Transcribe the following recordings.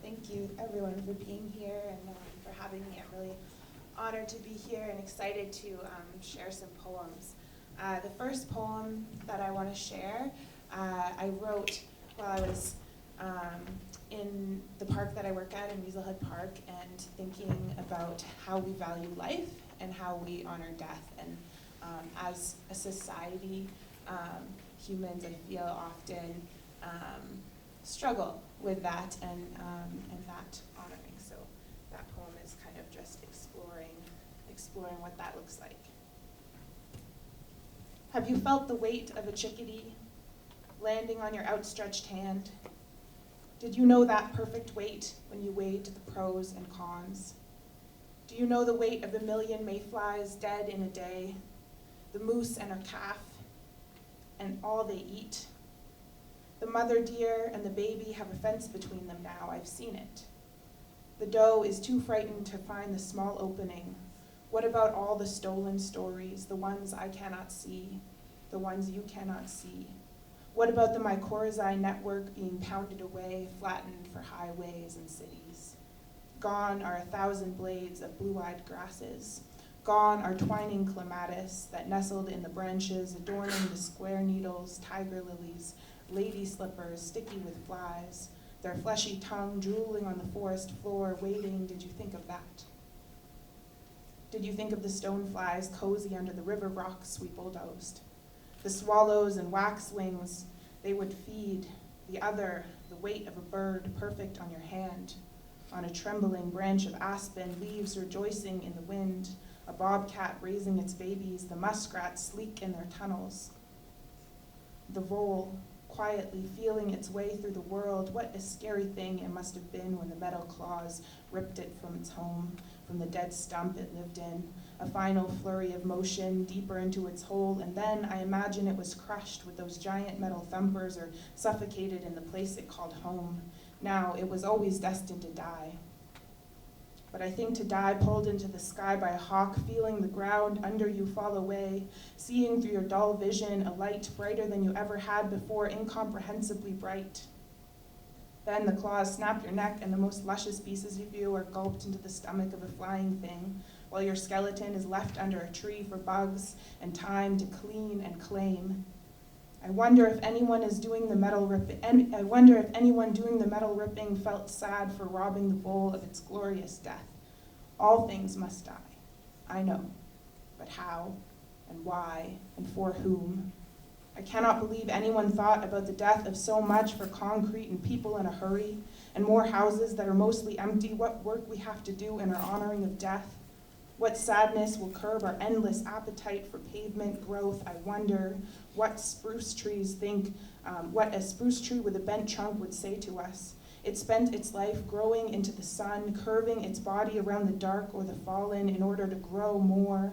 Thank you, everyone, for being here and for having me. I'm really honored to be here and excited to share some poems. The first poem that I want to share, I wrote while I was in the park that I work at in Weaselhead Park and thinking about how we value life and how we honor death. And as a society, humans, I feel, often struggle with that and that honoring. So that poem is kind of just exploring what that looks like. Have you felt the weight of a chickadee landing on your outstretched hand? Did you know that perfect weight when you weighed the pros and cons? Do you know the weight of the million mayflies dead in a day, the moose and her calf, and all they eat? The mother deer and the baby have a fence between them now, I've seen it. The doe is too frightened to find the small opening. What about all the stolen stories, the ones I cannot see, the ones you cannot see? What about the mycorrhizae network being pounded away, flattened for highways and cities? Gone are 1,000 blades of blue-eyed grasses. Gone are twining clematis that nestled in the branches, adorning the square needles, tiger lilies, lady slippers sticky with flies, their fleshy tongue drooling on the forest floor, waiting. Did you think of that? Did you think of the stoneflies cozy under the river rocks we bulldozed? The swallows and waxwings they would feed, the other, the weight of a bird perfect on your hand, on a trembling branch of aspen, leaves rejoicing in the wind, a bobcat raising its babies, the muskrats sleek in their tunnels. The vole, quietly feeling its way through the world. What a scary thing it must have been when the metal claws ripped it from its home, from the dead stump it lived in. A final flurry of motion deeper into its hole, and then I imagine it was crushed with those giant metal thumpers or suffocated in the place it called home. Now, it was always destined to die. But I think to die pulled into the sky by a hawk, feeling the ground under you fall away, seeing through your dull vision a light brighter than you ever had before, incomprehensibly bright. Then the claws snap your neck and the most luscious pieces of you are gulped into the stomach of a flying thing, while your skeleton is left under a tree for bugs and time to clean and claim. I wonder if anyone doing the metal ripping felt sad for robbing the bowl of its glorious death. All things must die, I know, but how and why and for whom? I cannot believe anyone thought about the death of so much for concrete and people in a hurry, and more houses that are mostly empty. What work we have to do in our honoring of death. What sadness will curb our endless appetite for pavement growth. I wonder what spruce trees think, what a spruce tree with a bent trunk would say to us. It spent its life growing into the sun, curving its body around the dark or the fallen in order to grow more.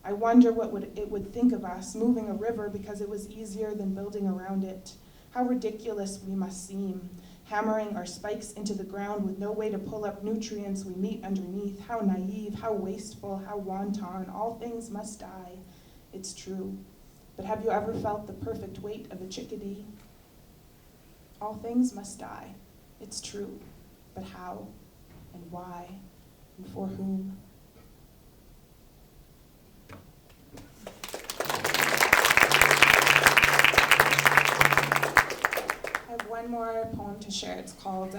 I wonder what it would think of us, moving a river because it was easier than building around it. How ridiculous we must seem, hammering our spikes into the ground with no way to pull up nutrients we meet underneath. How naive, how wasteful, how wanton. All things must die. It's true. But have you ever felt the perfect weight of a chickadee? All things must die. It's true. But how and why and for whom? I have one more poem to share. It's called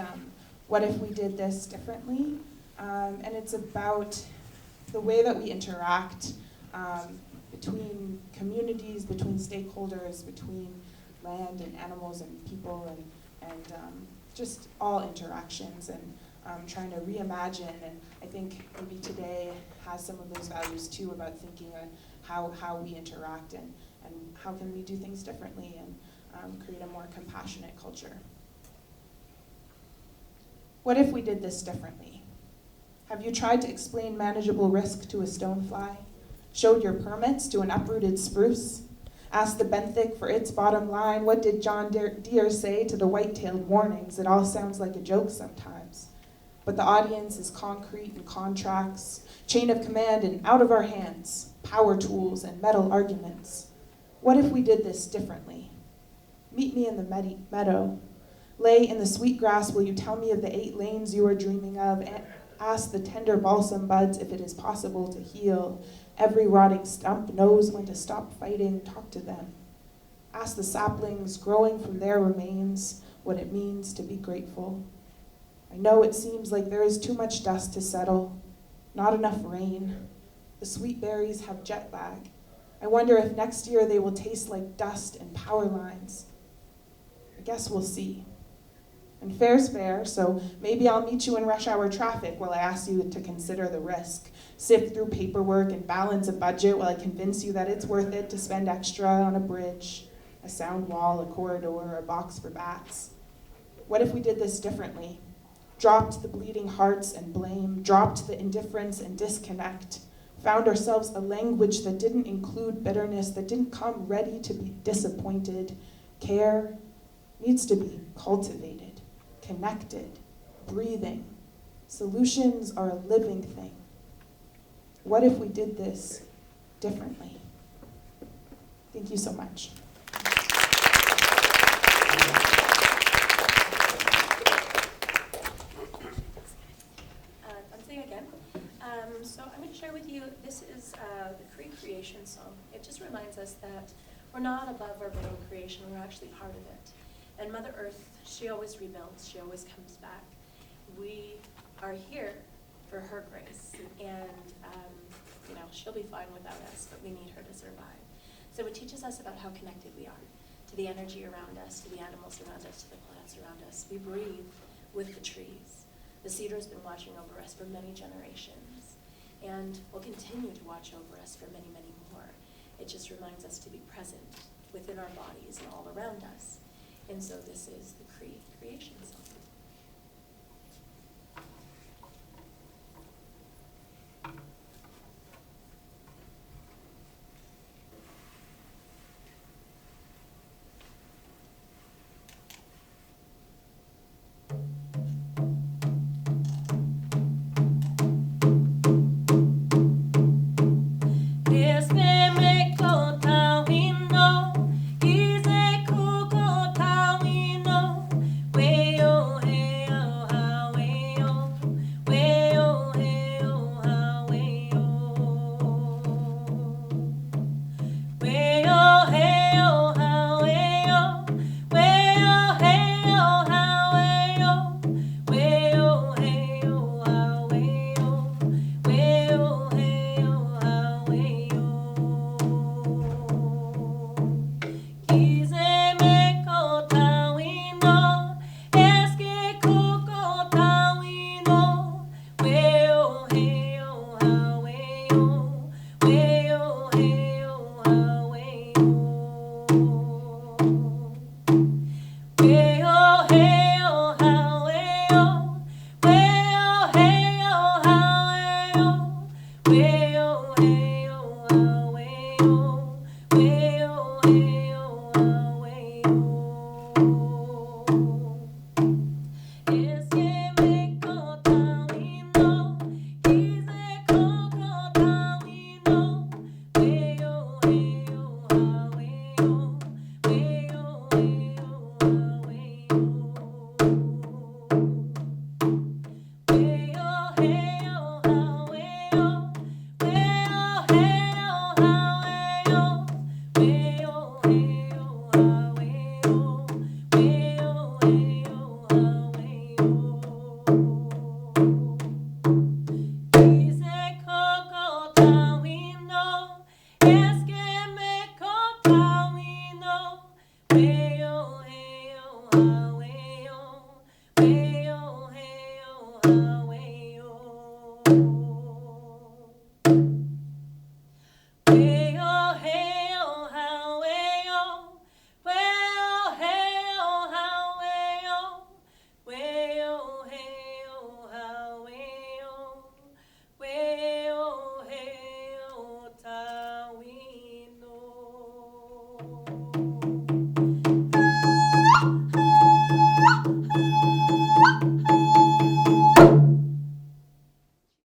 What If We Did This Differently? And it's about the way that we interact between communities, between stakeholders, between land and animals and people and just all interactions and trying to reimagine. And I think maybe today has some of those values too about thinking how we interact and how can we do things differently and create a more compassionate culture. What if we did this differently? Have you tried to explain manageable risk to a stonefly? Showed your permits to an uprooted spruce? Asked the benthic for its bottom line? What did John Deere say to the white-tailed warnings? It all sounds like a joke sometimes. But the audience is concrete and contracts, chain of command and out of our hands, power tools and metal arguments. What if we did this differently? Meet me in the meadow. Lay in the sweet grass, will you tell me of the 8 lanes you are dreaming of? Ask the tender balsam buds if it is possible to heal. Every rotting stump knows when to stop fighting, talk to them. Ask the saplings growing from their remains what it means to be grateful. I know it seems like there is too much dust to settle, not enough rain. The sweet berries have jet lag. I wonder if next year they will taste like dust and power lines. I guess we'll see. And fair's fair, so maybe I'll meet you in rush hour traffic while I ask you to consider the risk. Sift through paperwork and balance a budget while I convince you that it's worth it to spend extra on a bridge, a sound wall, a corridor, a box for bats. What if we did this differently? Dropped the bleeding hearts and blame, dropped the indifference and disconnect, found ourselves a language that didn't include bitterness, that didn't come ready to be disappointed. Care needs to be cultivated, connected, breathing. Solutions are a living thing. What if we did this differently? Thank you so much. So I'm going to share with you, this is the Cree Creation song. It just reminds us that we're not above our own creation, we're actually part of it. And Mother Earth, she always rebuilds, she always comes back. We are here for her grace, and she'll be fine without us, but we need her to survive. So it teaches us about how connected we are to the energy around us, to the animals around us, to the plants around us. We breathe with the trees. The cedar's been watching over us for many generations, and will continue to watch over us for many, many more. It just reminds us to be present within our bodies and all around us. And so this is the Cree Creation song.